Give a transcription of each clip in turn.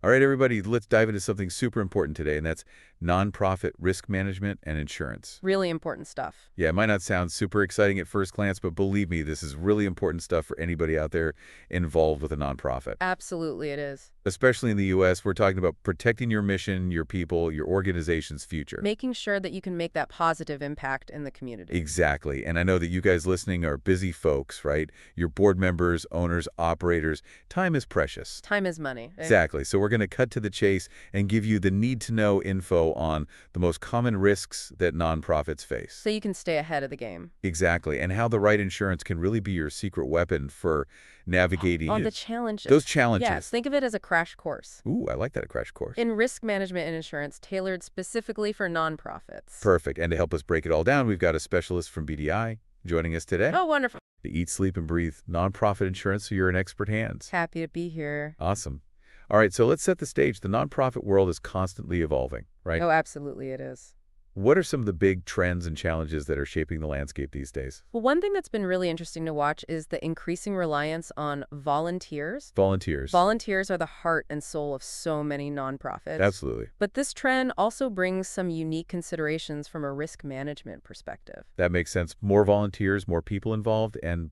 All right, everybody, let's dive into something super important today, and that's nonprofit risk management and insurance. Really important stuff. Yeah, it might not sound super exciting at first glance, but believe me, this is really important stuff for anybody out there involved with a nonprofit. Absolutely it is. Especially in the U.S., we're talking about protecting your mission, your people, your organization's future. Making sure that you can make that positive impact in the community. Exactly. And I know that you guys listening are busy folks, right? Your board members, owners, operators. Time is precious. Time is money. Exactly. So we're going to cut to the chase and give you the need-to-know info on the most common risks that nonprofits face. So you can stay ahead of the game. Exactly. And how the right insurance can really be your secret weapon for navigating On the challenges. those challenges. Yes, think of it as a crash course. Ooh, I like that, a crash course. In risk management and insurance tailored specifically for nonprofits. Perfect. And to help us break it all down, we've got a specialist from BDI joining us today. Oh, wonderful. To eat, sleep, and breathe nonprofit insurance, so you're in expert hands. Happy to be here. Awesome. All right, so let's set the stage. The nonprofit world is constantly evolving, right? Oh, absolutely it is. What are some of the big trends and challenges that are shaping the landscape these days? Well, one thing that's been really interesting to watch is the increasing reliance on volunteers. Volunteers. Volunteers are the heart and soul of so many nonprofits. Absolutely. But this trend also brings some unique considerations from a risk management perspective. That makes sense. More volunteers, more people involved, and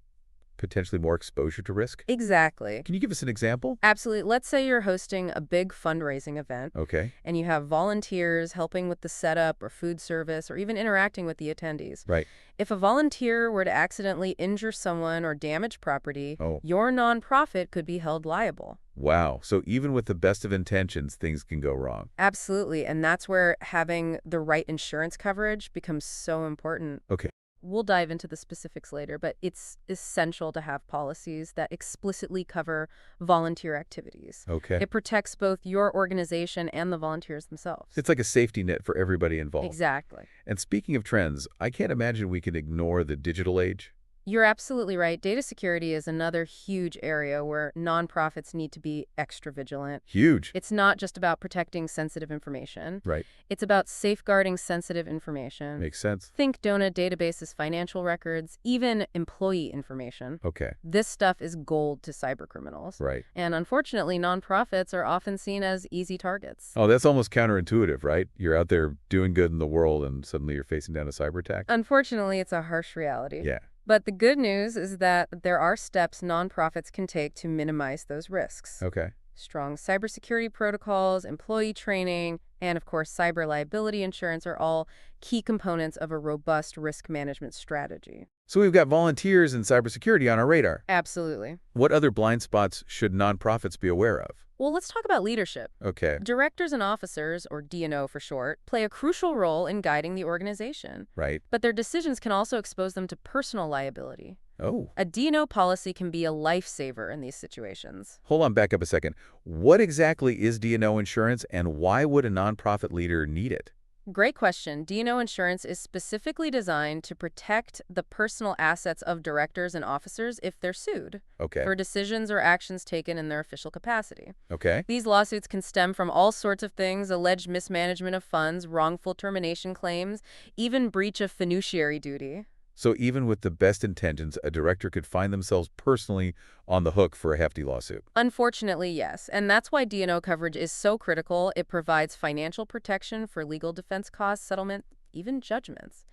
potentially more exposure to risk? Exactly. Can you give us an example? Absolutely. Let's say you're hosting a big fundraising event. Okay. And you have volunteers helping with the setup or food service or even interacting with the attendees. Right. If a volunteer were to accidentally injure someone or damage property, Oh. your nonprofit could be held liable. Wow. So even with the best of intentions, things can go wrong. Absolutely. And that's where having the right insurance coverage becomes so important. Okay. We'll dive into the specifics later, but it's essential to have policies that explicitly cover volunteer activities. Okay. It protects both your organization and the volunteers themselves. It's like a safety net for everybody involved. Exactly. And speaking of trends, I can't imagine we can ignore the digital age. You're absolutely right. Data security is another huge area where nonprofits need to be extra vigilant. Huge. It's not just about protecting sensitive information. Right. It's about safeguarding sensitive information. Makes sense. Think donor databases, financial records, even employee information. Okay. This stuff is gold to cybercriminals. Right. And unfortunately, nonprofits are often seen as easy targets. Oh, that's almost counterintuitive, right? You're out there doing good in the world and suddenly you're facing down a cyber attack. Unfortunately, it's a harsh reality. Yeah. But the good news is that there are steps nonprofits can take to minimize those risks. Okay. Strong cybersecurity protocols, employee training, and of course, cyber liability insurance are all key components of a robust risk management strategy. So we've got volunteers and cybersecurity on our radar. Absolutely. What other blind spots should nonprofits be aware of? Well, let's talk about leadership. Okay. Directors and officers, or D&O for short, play a crucial role in guiding the organization. Right. But their decisions can also expose them to personal liability. Oh. A D&O policy can be a lifesaver in these situations. Hold on, back up a second. What exactly is D&O insurance and why would a nonprofit leader need it? Great question. D&O insurance is specifically designed to protect the personal assets of directors and officers if they're sued Okay. for decisions or actions taken in their official capacity. Okay. These lawsuits can stem from all sorts of things: alleged mismanagement of funds, wrongful termination claims, even breach of fiduciary duty. So even with the best intentions, a director could find themselves personally on the hook for a hefty lawsuit. Unfortunately, yes. And that's why D&O coverage is so critical. It provides financial protection for legal defense costs, settlement, even judgments.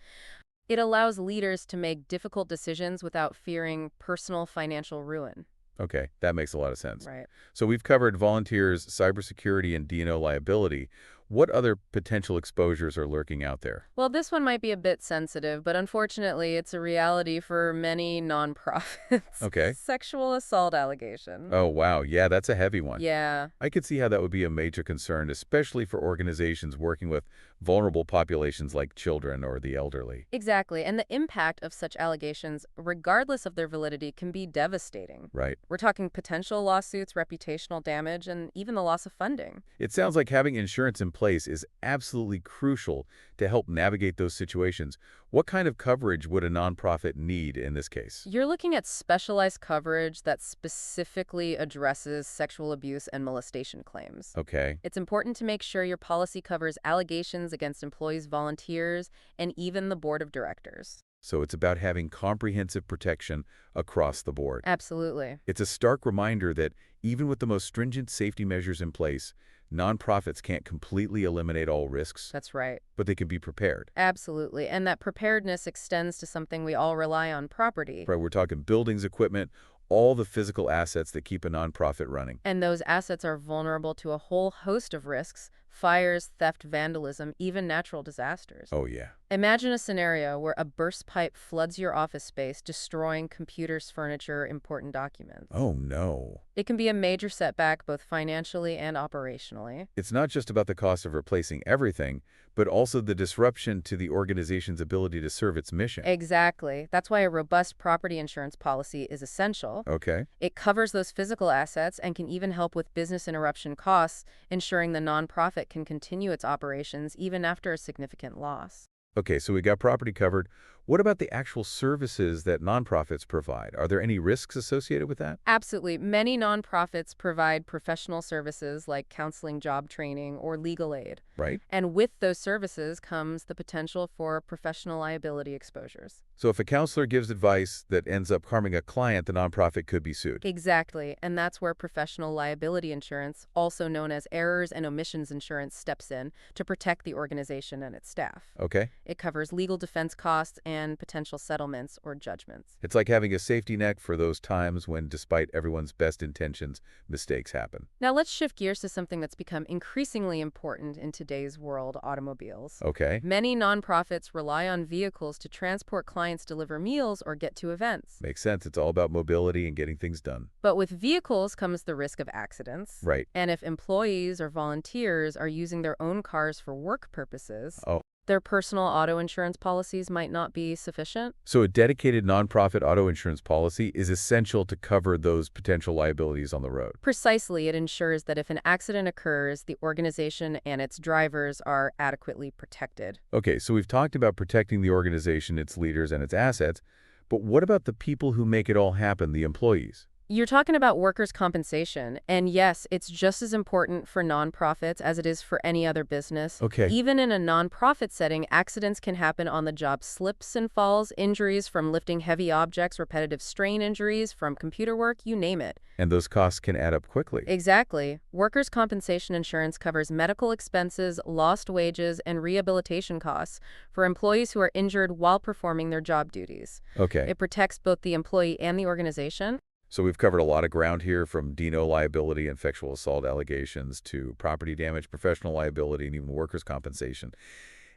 It allows leaders to make difficult decisions without fearing personal financial ruin. Okay, that makes a lot of sense. Right. So we've covered volunteers, cybersecurity, and D&O liability. What other potential exposures are lurking out there? Well, this one might be a bit sensitive, but unfortunately, it's a reality for many nonprofits. Okay. Sexual assault allegation. Oh, wow. Yeah, that's a heavy one. Yeah. I could see how that would be a major concern, especially for organizations working with vulnerable populations like children or the elderly. Exactly. And the impact of such allegations, regardless of their validity, can be devastating. Right. We're talking potential lawsuits, reputational damage, and even the loss of funding. It sounds like having insurance in place is absolutely crucial to help navigate those situations. What kind of coverage would a nonprofit need in this case? You're looking at specialized coverage that specifically addresses sexual abuse and molestation claims. Okay. It's important to make sure your policy covers allegations against employees, volunteers, and even the board of directors. So it's about having comprehensive protection across the board. Absolutely. It's a stark reminder that even with the most stringent safety measures in place, nonprofits can't completely eliminate all risks, That's right. but they can be prepared. Absolutely. And that preparedness extends to something we all rely on, property. Right, we're talking buildings, equipment, all the physical assets that keep a nonprofit running. And those assets are vulnerable to a whole host of risks: fires, theft, vandalism, even natural disasters. Oh, yeah. Imagine a scenario where a burst pipe floods your office space, destroying computers, furniture, important documents. Oh, no. It can be a major setback both financially and operationally. It's not just about the cost of replacing everything, but also the disruption to the organization's ability to serve its mission. Exactly. That's why a robust property insurance policy is essential. Okay. It covers those physical assets and can even help with business interruption costs, ensuring the nonprofit can continue its operations even after a significant loss. Okay, so we got property covered. What about the actual services that nonprofits provide? Are there any risks associated with that? Absolutely. Many nonprofits provide professional services like counseling, job training, or legal aid. Right? And with those services comes the potential for professional liability exposures. So if a counselor gives advice that ends up harming a client, the nonprofit could be sued. Exactly. And that's where professional liability insurance, also known as errors and omissions insurance, steps in to protect the organization and its staff. Okay? It covers legal defense costs and potential settlements or judgments. It's like having a safety net for those times when, despite everyone's best intentions, mistakes happen. Now let's shift gears to something that's become increasingly important in today's world: automobiles. Okay? Many nonprofits rely on vehicles to transport clients, deliver meals, or get to events. Makes sense. It's all about mobility and getting things done. But with vehicles comes the risk of accidents. Right. And if employees or volunteers are using their own cars for work purposes, Oh. their personal auto insurance policies might not be sufficient. So a dedicated nonprofit auto insurance policy is essential to cover those potential liabilities on the road. Precisely, it ensures that if an accident occurs, the organization and its drivers are adequately protected. Okay, so we've talked about protecting the organization, its leaders, and its assets, but what about the people who make it all happen, the employees? You're talking about workers' compensation, and yes, it's just as important for nonprofits as it is for any other business. Okay. Even in a nonprofit setting, accidents can happen on the job: slips and falls, injuries from lifting heavy objects, repetitive strain injuries from computer work, you name it. And those costs can add up quickly. Exactly. Workers' compensation insurance covers medical expenses, lost wages, and rehabilitation costs for employees who are injured while performing their job duties. Okay. It protects both the employee and the organization. So we've covered a lot of ground here, from D&O liability and sexual assault allegations to property damage, professional liability, and even workers' compensation.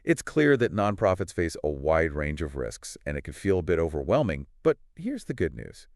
It's clear that nonprofits face a wide range of risks, and it can feel a bit overwhelming, but here's the good news.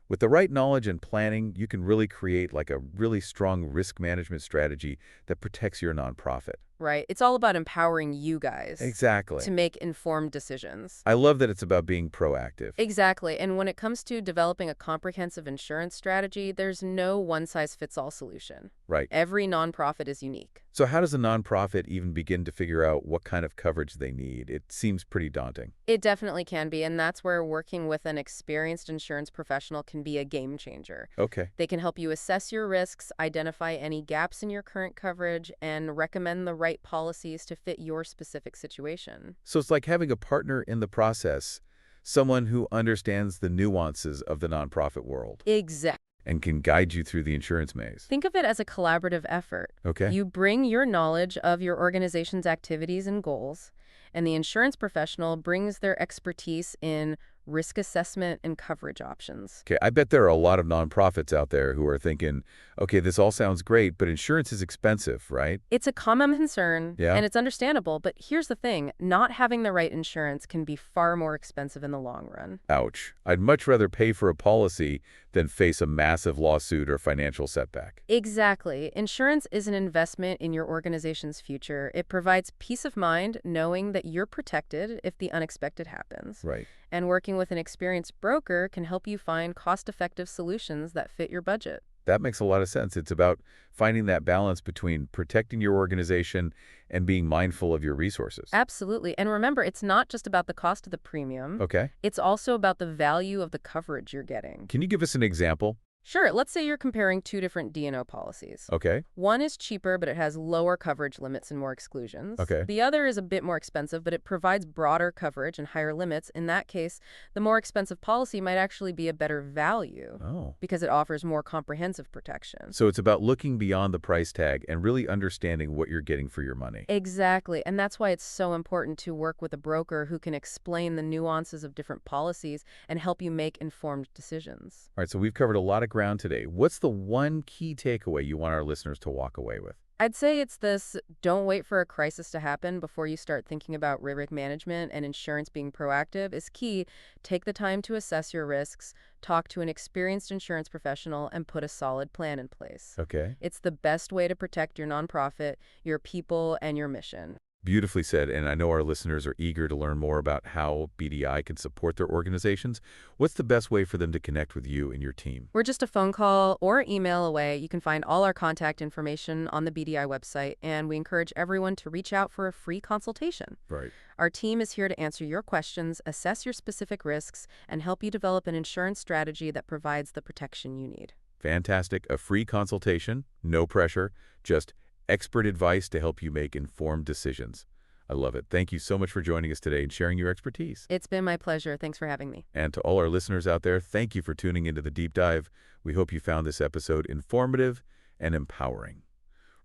With the right knowledge and planning, you can really create like a really strong risk management strategy that protects your nonprofit. Right. It's all about empowering you guys Exactly. to make informed decisions. I love that it's about being proactive. Exactly. And when it comes to developing a comprehensive insurance strategy, there's no one-size-fits-all solution. Right. Every nonprofit is unique. So how does a nonprofit even begin to figure out what kind of coverage they need? It seems pretty daunting. It definitely can be, and that's where working with an experienced insurance professional can be a game changer. Okay. They can help you assess your risks, identify any gaps in your current coverage, and recommend the right policies to fit your specific situation. So it's like having a partner in the process, someone who understands the nuances of the nonprofit world Exactly. and can guide you through the insurance maze. Think of it as a collaborative effort. Okay. You bring your knowledge of your organization's activities and goals, and the insurance professional brings their expertise in risk assessment and coverage options. Okay, I bet there are a lot of nonprofits out there who are thinking, okay, this all sounds great, but insurance is expensive, right? It's a common concern, Yeah. and it's understandable, but here's the thing: not having the right insurance can be far more expensive in the long run. Ouch. I'd much rather pay for a policy than face a massive lawsuit or financial setback. Exactly. Insurance is an investment in your organization's future. It provides peace of mind knowing that you're protected if the unexpected happens. Right. And working with an experienced broker can help you find cost-effective solutions that fit your budget. That makes a lot of sense. It's about finding that balance between protecting your organization and being mindful of your resources. Absolutely. And remember, it's not just about the cost of the premium. Okay. It's also about the value of the coverage you're getting. Can you give us an example? Sure, let's say you're comparing two different D&O policies. Okay. One is cheaper, but it has lower coverage limits and more exclusions. Okay. The other is a bit more expensive, but it provides broader coverage and higher limits. In that case, the more expensive policy might actually be a better value Oh. because it offers more comprehensive protection. So it's about looking beyond the price tag and really understanding what you're getting for your money. Exactly, and that's why it's so important to work with a broker who can explain the nuances of different policies and help you make informed decisions. All right, so we've covered a lot of ground today. What's the one key takeaway you want our listeners to walk away with? I'd say it's this: don't wait for a crisis to happen before you start thinking about risk management, and insurance being proactive is key. Take the time to assess your risks, talk to an experienced insurance professional, and put a solid plan in place. Okay. It's the best way to protect your nonprofit, your people, and your mission. Beautifully said, and I know our listeners are eager to learn more about how BDI can support their organizations. What's the best way for them to connect with you and your team? We're just a phone call or email away. You can find all our contact information on the BDI website, and we encourage everyone to reach out for a free consultation. Right. Our team is here to answer your questions, assess your specific risks, and help you develop an insurance strategy that provides the protection you need. Fantastic. A free consultation, no pressure, just expert advice to help you make informed decisions. I love it. Thank you so much for joining us today and sharing your expertise. It's been my pleasure. Thanks for having me. And to all our listeners out there, thank you for tuning into the deep dive. We hope you found this episode informative and empowering.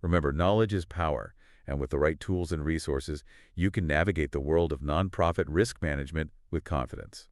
Remember, knowledge is power, and with the right tools and resources, you can navigate the world of nonprofit risk management with confidence.